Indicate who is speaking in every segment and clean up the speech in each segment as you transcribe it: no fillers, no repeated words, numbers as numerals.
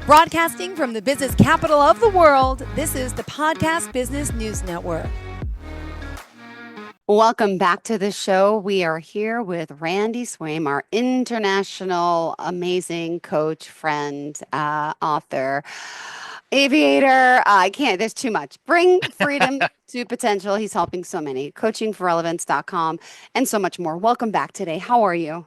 Speaker 1: Broadcasting from the business capital of the world, this is the Podcast Business News Network.
Speaker 2: Welcome back to the show. We are here with Randy Swaim, our international amazing coach, friend, author, aviator. There's too much. Bring freedom to potential. He's helping so many. Coachingforrelevance.com and so much more. Welcome back today. How are you?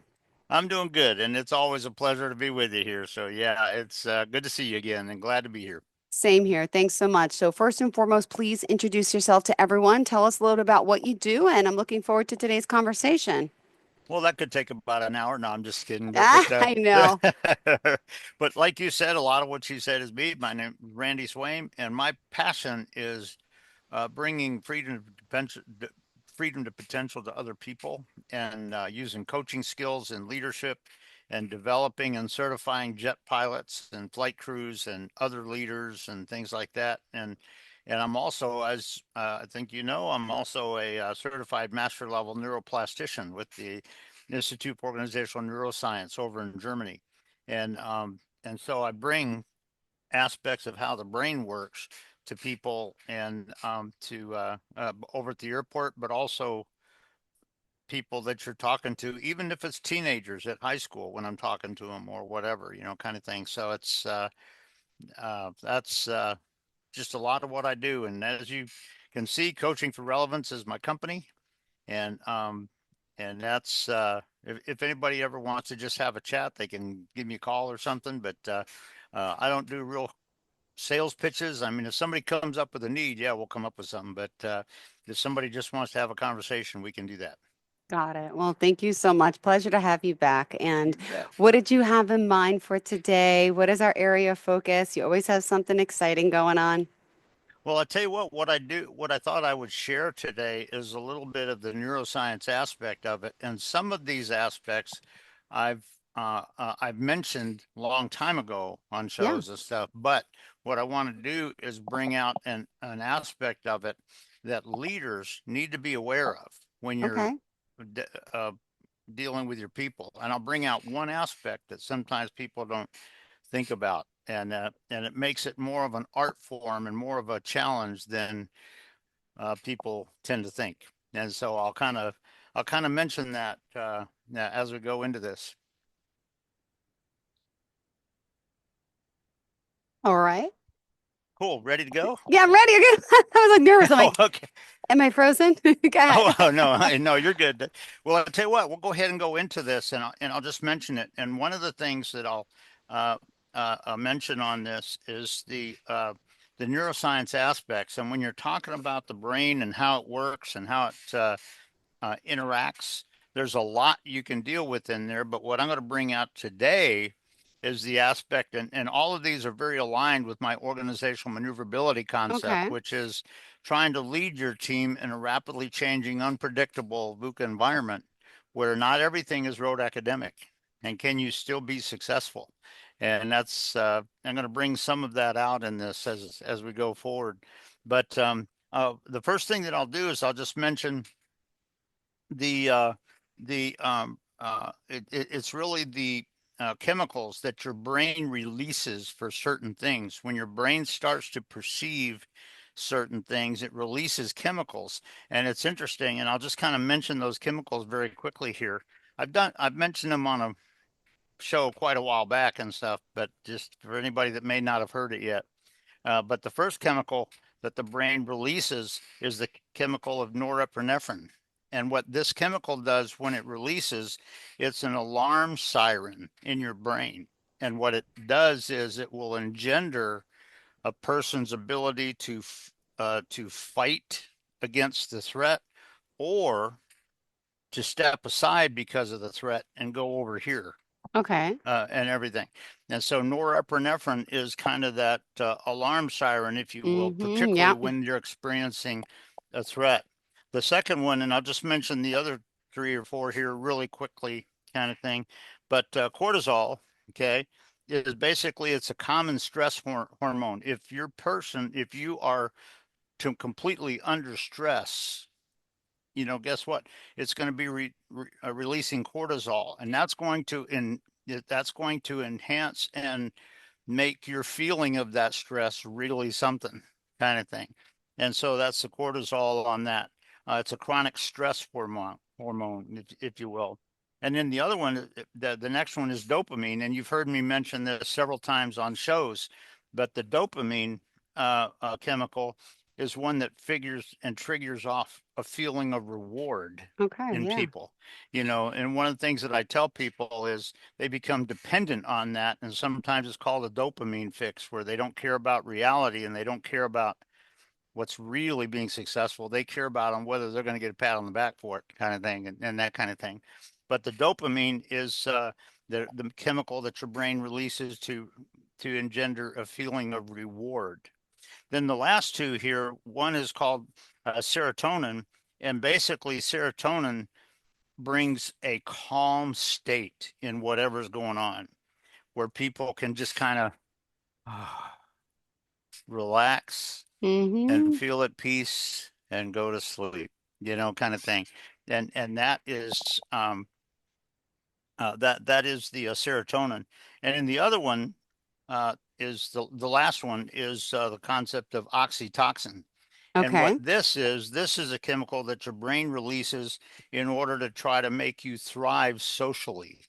Speaker 3: I'm doing good, and it's always a pleasure to be with you here. So yeah, it's good to see you again and glad to be here.
Speaker 2: Same here. Thanks so much. So first and foremost, please introduce yourself to everyone. Tell us a little about what you do, and I'm looking forward to today's conversation.
Speaker 3: Well, that could take about an hour. No, I'm just kidding.
Speaker 2: I know.
Speaker 3: But like you said, a lot of what you said is me. My name is Randy Swaim, and my passion is bringing freedom to potential to other people, and using coaching skills and leadership, and developing and certifying jet pilots and flight crews and other leaders and things like that. And I'm also, as I think you know, I'm also a certified master level neuroplastician with the Institute for Organizational Neuroscience over in Germany. And so I bring aspects of how the brain works to people, and to over at the airport, but also people that you're talking to, even if it's teenagers at high school when I'm talking to them or whatever, kind of thing. So that's just a lot of what I do. And as you can see, Coaching for Relevance is my company. And that's if anybody ever wants to just have a chat, they can give me a call or something. But I don't do real sales pitches. I mean, if somebody comes up with a need, yeah, we'll come up with something. But if somebody just wants to have a conversation, we can do that.
Speaker 2: Got it. Well, thank you so much. Pleasure to have you back. And
Speaker 3: You bet.
Speaker 2: what did you have in mind for today? What is our area of focus? You always have something exciting going on.
Speaker 3: Well, I tell you what I do, what I thought I would share today is a little bit of the neuroscience aspect of it. And some of these aspects I've I've mentioned a long time ago on
Speaker 2: Yeah.
Speaker 3: shows and stuff. But what I want to do is bring out an aspect of it that leaders need to be aware of when you're
Speaker 2: Okay.
Speaker 3: de- uh, dealing with your people. And I'll bring out one aspect that sometimes people don't think about, and it makes it more of an art form and more of a challenge than people tend to think. And so I'll kind of mention that as we go into this.
Speaker 2: All right.
Speaker 3: Cool, ready to go?
Speaker 2: Yeah, I'm ready. Okay. I was like nervous. I'm
Speaker 3: Oh,
Speaker 2: like,
Speaker 3: okay.
Speaker 2: am I frozen? Go ahead.
Speaker 3: Oh no, no, you're good. Well, I'll tell you what, we'll go ahead and go into this, and I'll just mention it. And one of the things that I'll uh, mention on this is the neuroscience aspects. And when you're talking about the brain and how it works and how it interacts, there's a lot you can deal with in there. But what I'm going to bring out today is the aspect, and all of these are very aligned with my organizational maneuverability concept,
Speaker 2: Okay.
Speaker 3: which is trying to lead your team in a rapidly changing, unpredictable VUCA environment where not everything is rote academic. And can you still be successful? And that's I'm going to bring some of that out in this as we go forward. But the first thing that I'll do is I'll just mention the it's really the chemicals that your brain releases for certain things. When your brain starts to perceive certain things, it releases chemicals. And it's interesting, and I'll just kind of mention those chemicals very quickly here. I've mentioned them on a show quite a while back and stuff, but just for anybody that may not have heard it yet. But the first chemical that the brain releases is the chemical of norepinephrine. And what this chemical does when it releases, it's an alarm siren in your brain. And what it does is it will engender a person's ability to fight against the threat, or to step aside because of the threat and go over here,
Speaker 2: Okay.
Speaker 3: and everything. And so norepinephrine is kind of that alarm siren, if you will,
Speaker 2: Mm-hmm.
Speaker 3: particularly
Speaker 2: Yeah.
Speaker 3: when you're experiencing a threat. The second one, and I'll just mention the other three or four here really quickly, kind of thing. But cortisol, okay, is basically it's a common stress hormone. If you are to completely under stress, guess what? It's going to be releasing cortisol, and that's going to enhance and make your feeling of that stress really something kind of thing. And so that's the cortisol on that. It's a chronic stress hormone, if you will. And then the other one, the next one is dopamine. And you've heard me mention this several times on shows, but the dopamine chemical is one that figures and triggers off a feeling of reward
Speaker 2: Okay.
Speaker 3: in
Speaker 2: Yeah.
Speaker 3: people. And one of the things that I tell people is they become dependent on that. And sometimes it's called a dopamine fix, where they don't care about reality and they don't care about what's really being successful. They care about on whether they're going to get a pat on the back for it, kind of thing, and that kind of thing. But the dopamine is the chemical that your brain releases to engender a feeling of reward. Then the last two here, one is called serotonin, and basically serotonin brings a calm state in whatever's going on, where people can just kind of relax and
Speaker 2: Mm-hmm.
Speaker 3: feel at peace and go to sleep, kind of thing. And that is that is the serotonin. And then the other one is the last one is the concept of oxytocin. And what
Speaker 2: Okay.
Speaker 3: this is a chemical that your brain releases in order to try to make you thrive socially,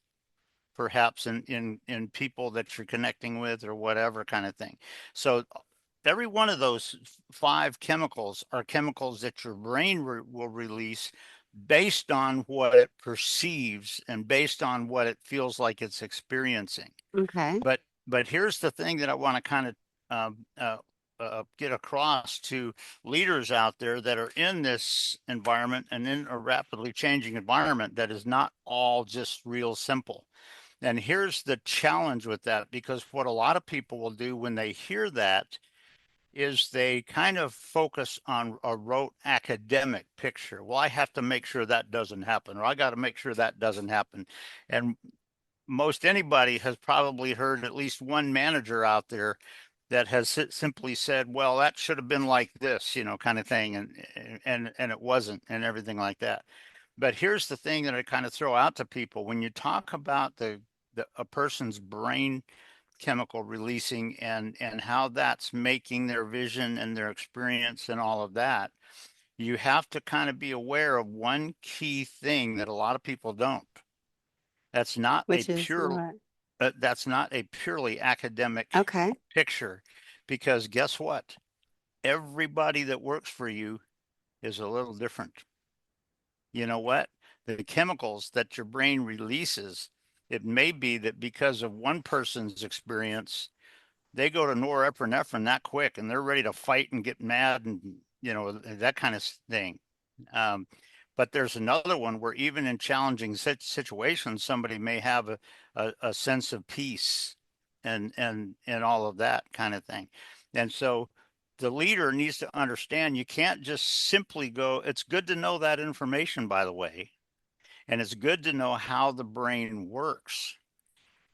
Speaker 3: perhaps in people that you're connecting with or whatever kind of thing. So every one of those five chemicals are chemicals that your brain will release based on what it perceives and based on what it feels like it's experiencing.
Speaker 2: Okay.
Speaker 3: But here's the thing that I want to kind of get across to leaders out there that are in this environment and in a rapidly changing environment that is not all just real simple. And here's the challenge with that, because what a lot of people will do when they hear that is they kind of focus on a rote academic picture. Well, I have to make sure that doesn't happen, or I got to make sure that doesn't happen. And most anybody has probably heard at least one manager out there that has simply said, well, that should have been like this, kind of thing. And it wasn't, and everything like that. But here's the thing that I kind of throw out to people: when you talk about a person's brain chemical releasing and how that's making their vision and their experience and all of that, you have to kind of be aware of one key thing that a lot of people don't. That's not a
Speaker 2: Which is
Speaker 3: pure
Speaker 2: what?
Speaker 3: that's not a purely academic
Speaker 2: Okay.
Speaker 3: picture, because guess what? Everybody that works for you is a little different. You know what? The chemicals that your brain releases, it may be that because of one person's experience, they go to norepinephrine that quick and they're ready to fight and get mad and, that kind of thing. Um, but there's another one where even in challenging situations, somebody may have a sense of peace and all of that kind of thing. And so the leader needs to understand you can't just simply go, it's good to know that information, by the way, and it's good to know how the brain works.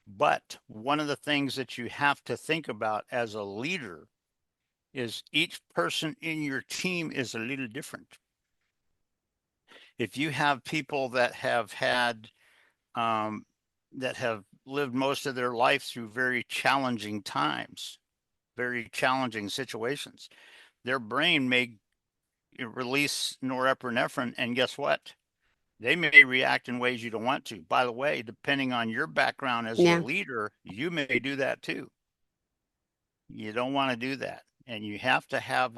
Speaker 3: But one of the things that you have to think about as a leader is each person in your team is a little different. If you have people that have had that have lived most of their life through very challenging times, very challenging situations, their brain may release norepinephrine, and guess what? They may react in ways you don't want to. By the way, depending on your background as a
Speaker 2: Yeah.
Speaker 3: leader, you may do that too. You don't want to do that. And you have to have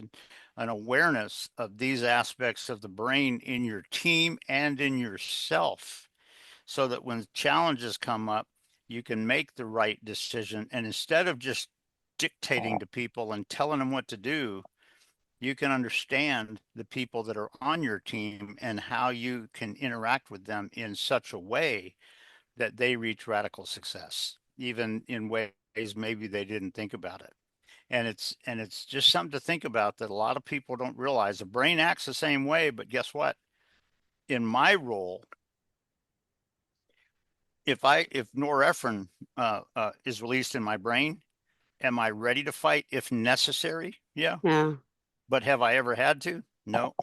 Speaker 3: an awareness of these aspects of the brain in your team and in yourself, so that when challenges come up, you can make the right decision. And instead of just dictating to people and telling them what to do, you can understand the people that are on your team and how you can interact with them in such a way that they reach radical success, even in ways maybe they didn't think about it. And it's just something to think about, that a lot of people don't realize. The brain acts the same way, but guess what? In my role, if norepinephrine is released in my brain, am I ready to fight if necessary? Yeah.
Speaker 2: Yeah.
Speaker 3: But have I ever had to? No.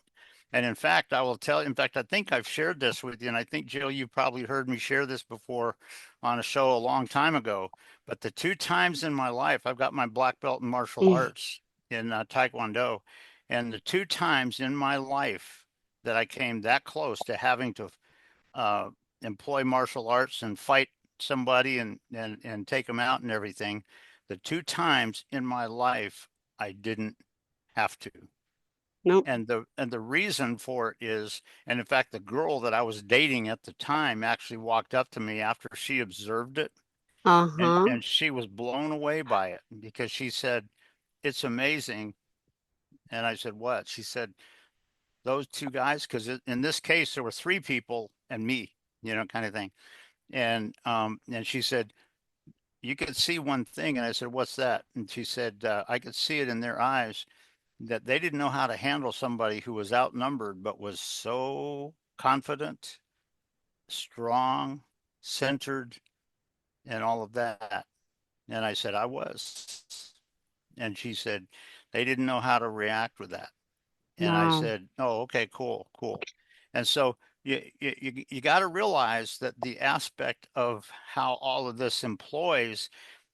Speaker 3: And in fact, I will tell you, in fact, I think I've shared this with you, and I think, Jill, you probably heard me share this before on a show a long time ago. But the two times in my life, I've got my black belt in martial
Speaker 2: Mm.
Speaker 3: arts in Taekwondo. And the two times in my life that I came that close to having to uh, employ martial arts and fight somebody and take them out and everything, the two times in my life, I didn't have to.
Speaker 2: Nope.
Speaker 3: And the reason for it is, and in fact, the girl that I was dating at the time actually walked up to me after she observed it, and
Speaker 2: Uh-huh.
Speaker 3: and she was blown away by it because she said, "It's amazing." And I said, "What?" She said, "Those two guys, because in this case there were three people and me, kind of thing." And she said, "You could see one thing," and I said, "What's that?" And she said, "I could see it in their eyes." That they didn't know how to handle somebody who was outnumbered, but was so confident, strong, centered, and all of that. And I said, I was. And she said, they didn't know how to react with that. And I
Speaker 2: Wow.
Speaker 3: said, oh, okay, cool, cool. And so you got to realize that the aspect of how all of this employs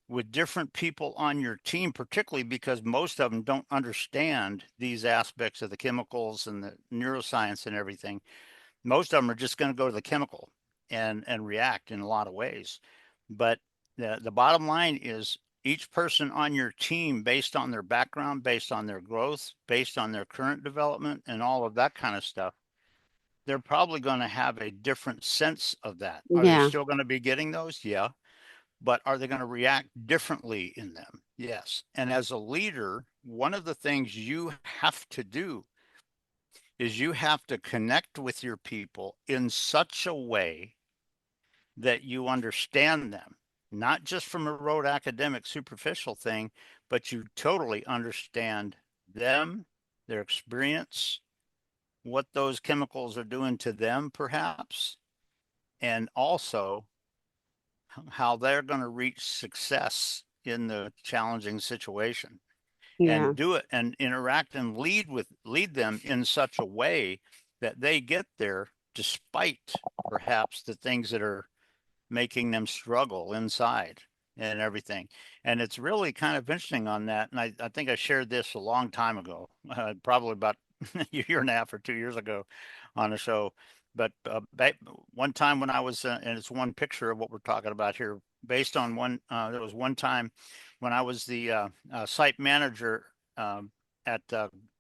Speaker 3: with different people on your team, particularly because most of them don't understand these aspects of the chemicals and the neuroscience and everything. Most of them are just going to go to the chemical and react in a lot of ways. But the bottom line is each person on your team, based on their background, based on their growth, based on their current development, and all of that kind of stuff, they're probably going to have a different sense of that. Are they
Speaker 2: Yeah.
Speaker 3: still going to be getting those? Yeah, but are they going to react differently in them? Yes. And as a leader, one of the things you have to do is you have to connect with your people in such a way that you understand them, not just from a rote academic superficial thing, but you totally understand them, their experience, what those chemicals are doing to them, perhaps, and also how they're going to reach success in the challenging situation
Speaker 2: Yeah.
Speaker 3: and do it and interact and lead them in such a way that they get there despite perhaps the things that are making them struggle inside and everything. And it's really kind of interesting on that. And I think I shared this a long time ago, probably about a year and a half or 2 years ago on a show. But one time when I was, and it's one picture of what we're talking about here, based on there was one time when I was the site manager at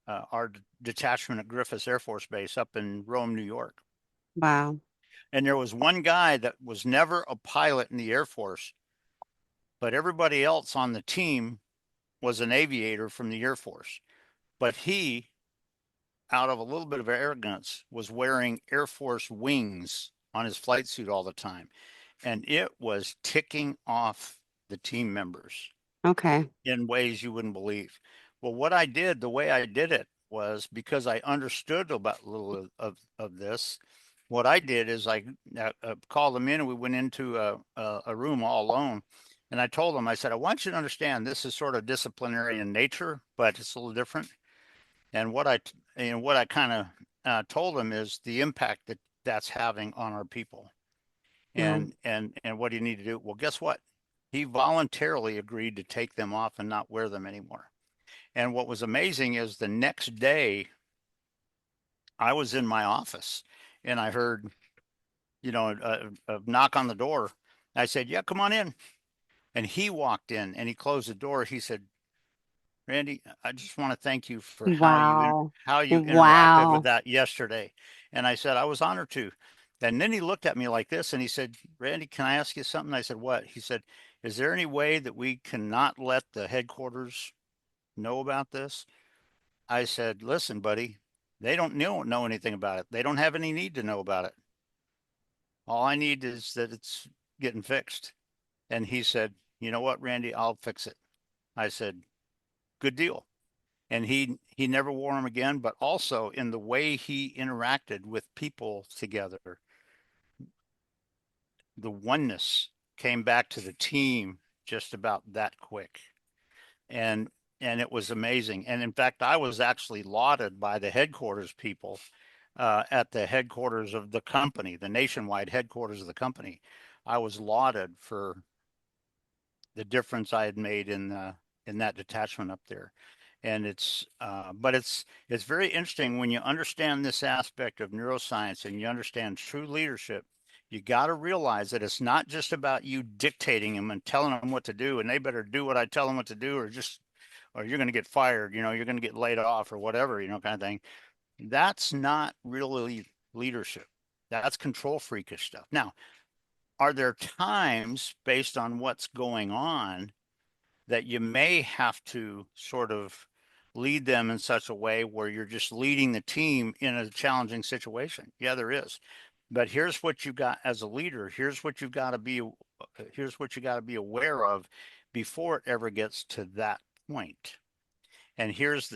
Speaker 3: our detachment at Griffiths Air Force Base up in Rome, New York.
Speaker 2: Wow.
Speaker 3: And there was one guy that was never a pilot in the Air Force, but everybody else on the team was an aviator from the Air Force. But he, out of a little bit of arrogance, was wearing Air Force wings on his flight suit all the time. And it was ticking off the team members
Speaker 2: Okay.
Speaker 3: in ways you wouldn't believe. Well, what I did, the way I did it was because I understood about a little of this. What I did is I called them in and we went into a room all alone. And I told them, I said, I want you to understand this is sort of disciplinary in nature, but it's a little different. And what I kind of told them is the impact that that's having on our people.
Speaker 2: Yeah.
Speaker 3: And what do you need to do? Well, guess what? He voluntarily agreed to take them off and not wear them anymore. And what was amazing is the next day I was in my office and I heard, a knock on the door. I said, "Yeah, come on in." And he walked in and he closed the door. He said, "Randy, I just want to thank you for
Speaker 2: Wow.
Speaker 3: how you interacted with
Speaker 2: Wow.
Speaker 3: that yesterday." And I said, "I was honored to." And then he looked at me like this and he said, "Randy, can I ask you something?" I said, "What?" He said, "Is there any way that we cannot let the headquarters know about this?" I said, "Listen, buddy, they don't know anything about it. They don't have any need to know about it. All I need is that it's getting fixed." And he said, "You know what, Randy, I'll fix it." I said, "Good deal." And he never wore them again, but also in the way he interacted with people together, the oneness came back to the team just about that quick. And and it was amazing. And in fact, I was actually lauded by the headquarters people at the headquarters of the company, the nationwide headquarters of the company. I was lauded for the difference I had made in that detachment up there. And but it's very interesting when you understand this aspect of neuroscience and you understand true leadership. You got to realize that it's not just about you dictating them and telling them what to do, and they better do what I tell them what to do, or you're going to get fired, you're going to get laid off or whatever, kind of thing. That's not really leadership. That's control freakish stuff. Now, are there times based on what's going on that you may have to sort of lead them in such a way where you're just leading the team in a challenging situation? Yeah, there is. But here's what you got as a leader. Here's what you got to be aware of before it ever gets to that point. And here's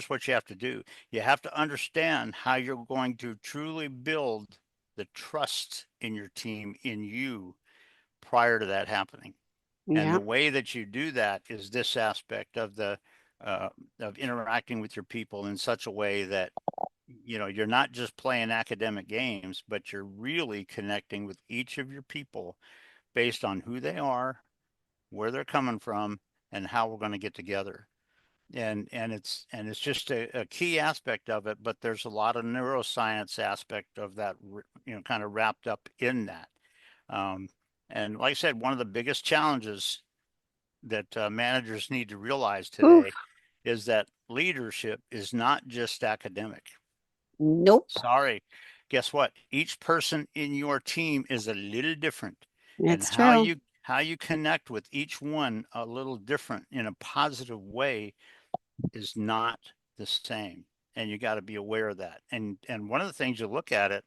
Speaker 3: what you have to do. You have to understand how you're going to truly build the trust in your team, in you, prior to that happening. And
Speaker 2: Yeah.
Speaker 3: the way that you do that is this aspect of the of interacting with your people in such a way that you're not just playing academic games, but you're really connecting with each of your people based on who they are, where they're coming from, and how we're going to get together. And it's just a key aspect of it, but there's a lot of neuroscience aspect of that, kind of wrapped up in that. Um, and like I said, one of the biggest challenges that managers need to realize today
Speaker 2: Oof.
Speaker 3: is that leadership is not just academic.
Speaker 2: Nope.
Speaker 3: Sorry. Guess what? Each person in your team is a little different, and
Speaker 2: It's
Speaker 3: how
Speaker 2: true.
Speaker 3: you connect with each one a little different in a positive way is not the same. And you got to be aware of that. And one of the things you look at it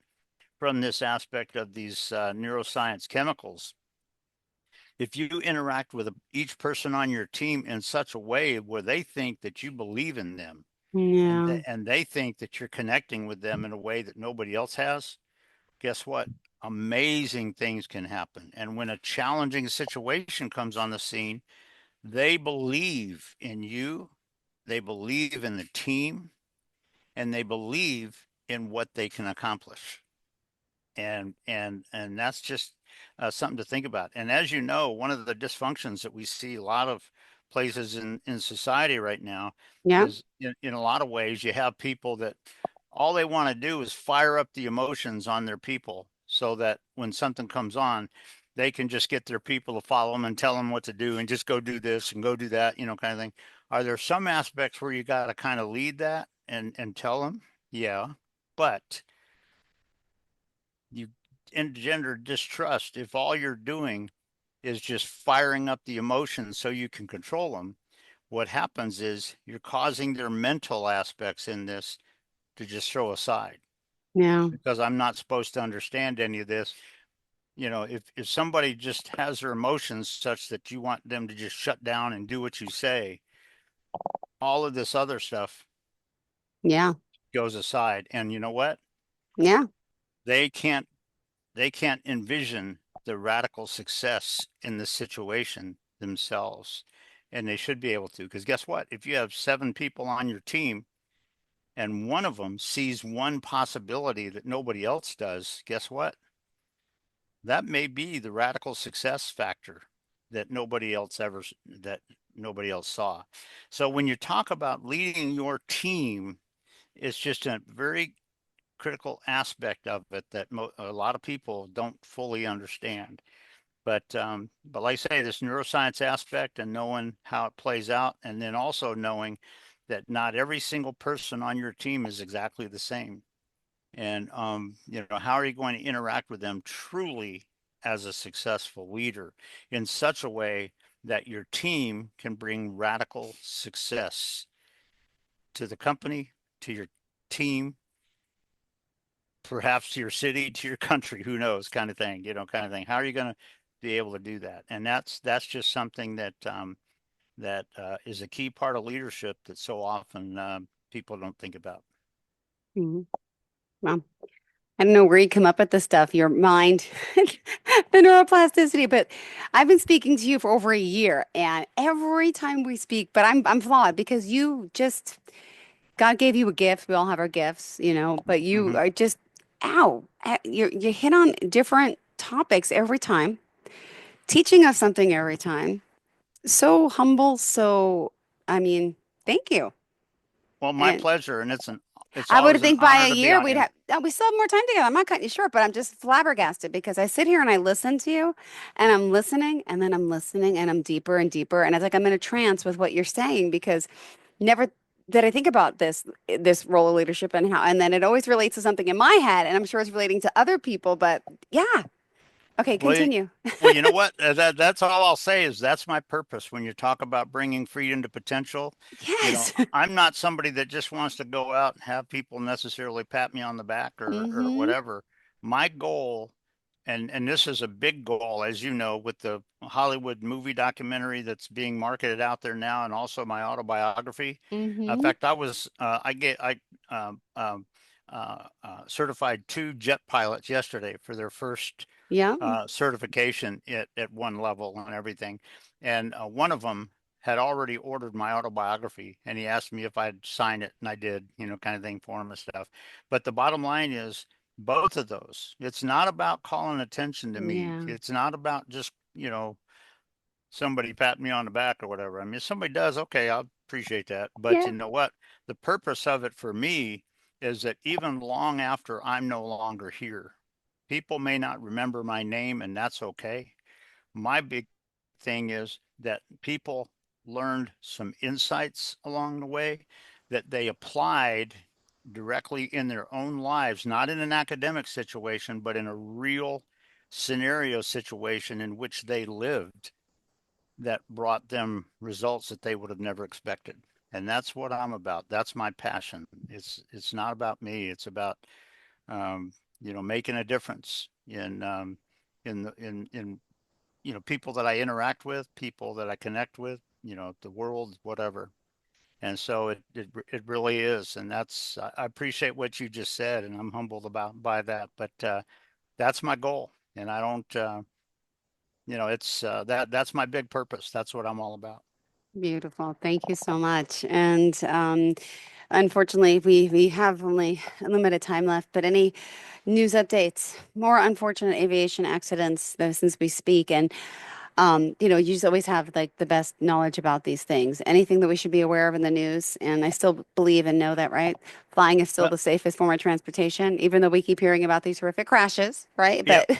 Speaker 3: from this aspect of these neuroscience chemicals, if you interact with each person on your team in such a way where they think that you believe in them, and
Speaker 2: Yeah.
Speaker 3: they think that you're connecting with them in a way that nobody else has, guess what? Amazing things can happen. And when a challenging situation comes on the scene, they believe in you, they believe in the team, and they believe in what they can accomplish. And that's just something to think about. And as you know, one of the dysfunctions that we see a lot of places in society right now
Speaker 2: Yeah.
Speaker 3: is in a lot of ways you have people that all they want to do is fire up the emotions on their people so that when something comes on, they can just get their people to follow them and tell them what to do and just go do this and go do that, kind of thing. Are there some aspects where you got to kind of lead that and tell them? Yeah, but you engender distrust if all you're doing is just firing up the emotions so you can control them. What happens is you're causing their mental aspects in this to just throw aside,
Speaker 2: Yeah.
Speaker 3: because I'm not supposed to understand any of this. If somebody just has their emotions such that you want them to just shut down and do what you say, all of this other stuff
Speaker 2: Yeah.
Speaker 3: goes aside. And you know what?
Speaker 2: Yeah.
Speaker 3: They can't they can't envision the radical success in the situation themselves. And they should be able to, because guess what? If you have 7 people on your team and one of them sees one possibility that nobody else does, guess what? That may be the radical success factor that nobody else saw. So when you talk about leading your team, it's just a very critical aspect of it that a lot of people don't fully understand. But like I say, this neuroscience aspect and knowing how it plays out, and then also knowing that not every single person on your team is exactly the same. And how are you going to interact with them truly as a successful leader in such a way that your team can bring radical success to the company, to your team, perhaps to your city, to your country, who knows, kind of thing, kind of thing. How are you going to be able to do that? And that's just something that is a key part of leadership that so often people don't think about.
Speaker 2: Mhm. Well, I don't know where you come up with this stuff, your mind, the neuroplasticity, but I've been speaking to you for over a year, and every time we speak, but I'm flawed because you just God gave you a gift. We all have our gifts, but you
Speaker 3: Hmm.
Speaker 2: are just ow, you hit on different topics every time, teaching us something every time. So humble, so I mean, thank you.
Speaker 3: Well, my
Speaker 2: And
Speaker 3: pleasure, and it's
Speaker 2: I would
Speaker 3: always an
Speaker 2: think by
Speaker 3: honor
Speaker 2: a
Speaker 3: to be
Speaker 2: year
Speaker 3: on
Speaker 2: we'd
Speaker 3: here.
Speaker 2: have we still have more time together. I'm not cutting you short, but I'm just flabbergasted because I sit here and I listen to you and I'm listening and then I'm listening and I'm deeper and deeper and it's like I'm in a trance with what you're saying because never did I think about this role of leadership and how and then it always relates to something in my head and I'm sure it's relating to other people, but yeah. Okay,
Speaker 3: Well,
Speaker 2: continue.
Speaker 3: well, you know what? That's all I'll say is that's my purpose. When you talk about bringing freedom to potential,
Speaker 2: Yes.
Speaker 3: I'm not somebody that just wants to go out and have people necessarily pat me on the back or
Speaker 2: Mm-hmm.
Speaker 3: whatever. My goal, and this is a big goal, as you know, with the Hollywood movie documentary that's being marketed out there now, and also my autobiography. In
Speaker 2: Mm-hmm.
Speaker 3: fact, I certified two jet pilots yesterday for their first
Speaker 2: Yeah.
Speaker 3: certification at one level and everything. And one of them had already ordered my autobiography and he asked me if I'd sign it and I did, kind of thing for him and stuff. But the bottom line is both of those, it's not about calling attention to me.
Speaker 2: Yeah.
Speaker 3: It's not about just, somebody patting me on the back or whatever. I mean, if somebody does, okay, I'll appreciate that. But
Speaker 2: Yeah.
Speaker 3: you know what? The purpose of it for me is that even long after I'm no longer here, people may not remember my name, and that's okay. My big thing is that people learned some insights along the way that they applied directly in their own lives, not in an academic situation, but in a real scenario situation in which they lived that brought them results that they would have never expected. And that's what I'm about. That's my passion. It's not about me. It's about making a difference in people that I interact with, people that I connect with, the world, whatever. And so it really is, and I appreciate what you just said, and I'm humbled about by that. But that's my goal, and I don't, it's that's my big purpose. That's what I'm all about.
Speaker 2: Beautiful. Thank you so much. And unfortunately, we have only a limited time left, but any news updates, more unfortunate aviation accidents since we speak. And, you just always have like the best knowledge about these things. Anything that we should be aware of in the news. And I still believe and know that, right? Flying is still
Speaker 3: Well,
Speaker 2: the safest form of transportation, even though we keep hearing about these horrific crashes, right?
Speaker 3: yeah,
Speaker 2: But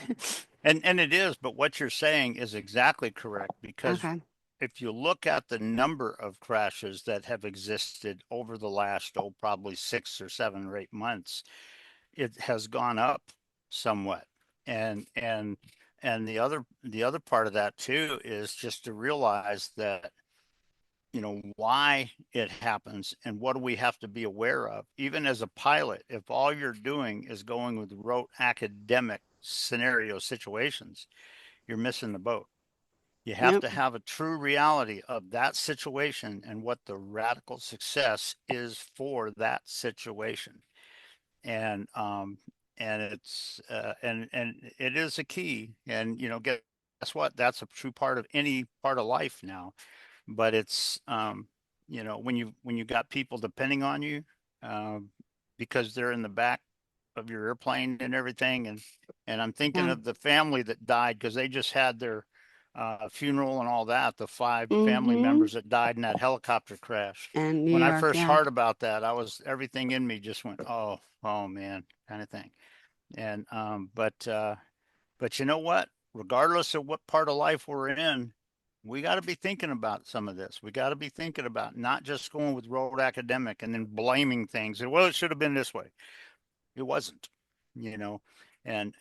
Speaker 3: and it is, but what you're saying is exactly correct because
Speaker 2: okay.
Speaker 3: if you look at the number of crashes that have existed over the last, probably 6 or 7 or 8 months, it has gone up somewhat. And the other part of that too is just to realize that why it happens and what do we have to be aware of. Even as a pilot, if all you're doing is going with rote academic scenario situations, you're missing the boat. You have
Speaker 2: Yep.
Speaker 3: to have a true reality of that situation and what the radical success is for that situation. And it's and it is a key. And guess what? That's a true part of any part of life now. But it's when you got people depending on you, um, because they're in the back of your airplane and everything. And I'm thinking
Speaker 2: Yeah.
Speaker 3: of the family that died because they just had their funeral and all that. The five family
Speaker 2: Mm-hmm.
Speaker 3: members that died in that helicopter crash.
Speaker 2: And New
Speaker 3: When I
Speaker 2: York,
Speaker 3: first
Speaker 2: yeah.
Speaker 3: heard about that, everything in me just went, oh man, kind of thing. And but you know what? Regardless of what part of life we're in, we got to be thinking about some of this. We got to be thinking about not just going with rote academic and then blaming things. Well, it should have been this way. It wasn't, you know, and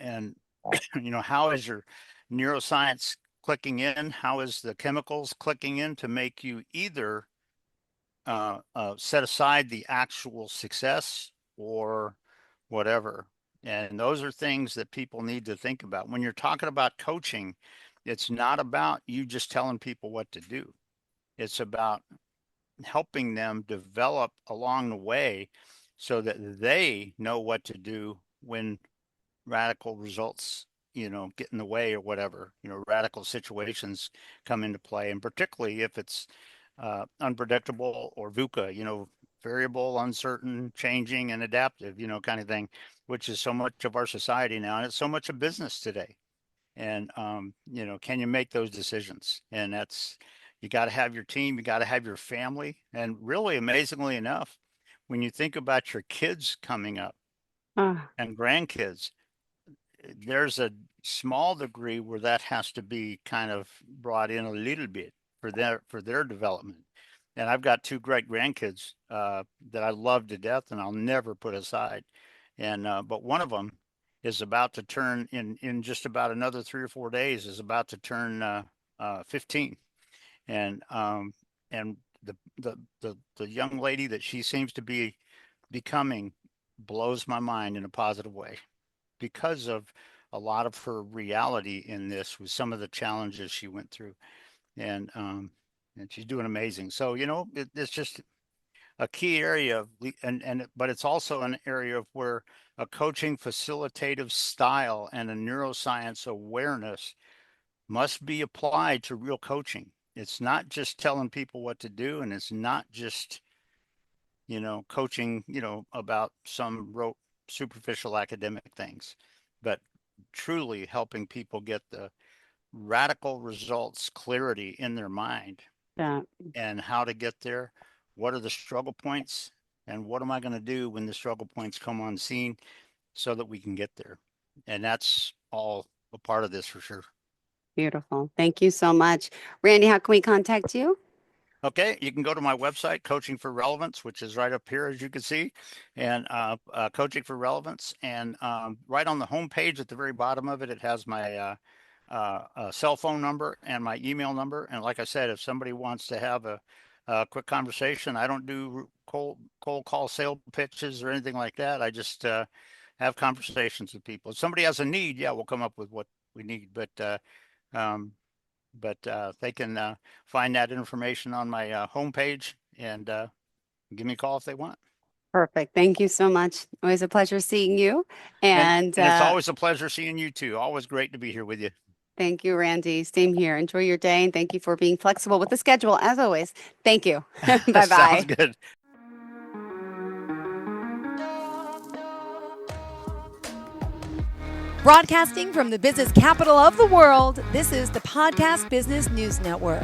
Speaker 3: how is your neuroscience clicking in? How is the chemicals clicking in to make you either set aside the actual success or whatever? And those are things that people need to think about. When you're talking about coaching, it's not about you just telling people what to do. It's about helping them develop along the way so that they know what to do when radical results, get in the way or whatever, radical situations come into play. And particularly if it's unpredictable or VUCA, variable, uncertain, changing, and adaptive, kind of thing, which is so much of our society now. And it's so much of business today. And, can you make those decisions? And you got to have your team, you got to have your family. And really, amazingly enough, when you think about your kids coming up
Speaker 2: Ah,
Speaker 3: and grandkids, there's a small degree where that has to be kind of brought in a little bit for their development. And I've got two great grandkids that I love to death, and I'll never put aside. And but one of them is about to turn in just about another 3 or 4 days is about to turn 15, and and the young lady that she seems to be becoming blows my mind in a positive way because of a lot of her reality in this with some of the challenges she went through, and she's doing amazing. So it's just a key area of but it's also an area of where a coaching facilitative style and a neuroscience awareness must be applied to real coaching. It's not just telling people what to do, and it's not just coaching, about some rote superficial academic things, but truly helping people get the radical results, clarity in their mind,
Speaker 2: that
Speaker 3: and how to get there. What are the struggle points? And what am I going to do when the struggle points come on scene so that we can get there? And that's all a part of this for sure.
Speaker 2: beautiful. Thank you so much. Randy, how can we contact you?
Speaker 3: Okay, you can go to my website, Coaching for Relevance, which is right up here, as you can see, and Coaching for Relevance. And right on the homepage at the very bottom of it, it has my cell phone number and my email number. And like I said, if somebody wants to have a quick conversation, I don't do cold call sales pitches or anything like that. I just have conversations with people. If somebody has a need, yeah, we'll come up with what we need. Um, but they can find that information on my homepage and give me a call if they want.
Speaker 2: Perfect. Thank you so much. Always a pleasure seeing you.
Speaker 3: And
Speaker 2: And
Speaker 3: and it's always a pleasure seeing you too. Always great to be here with you.
Speaker 2: thank you, Randy. Same here. Enjoy your day. And thank you for being flexible with the schedule, as always. Thank you. Bye
Speaker 3: Sounds
Speaker 2: bye.
Speaker 3: good.
Speaker 1: Broadcasting from the business capital of the world, this is the Podcast Business News Network.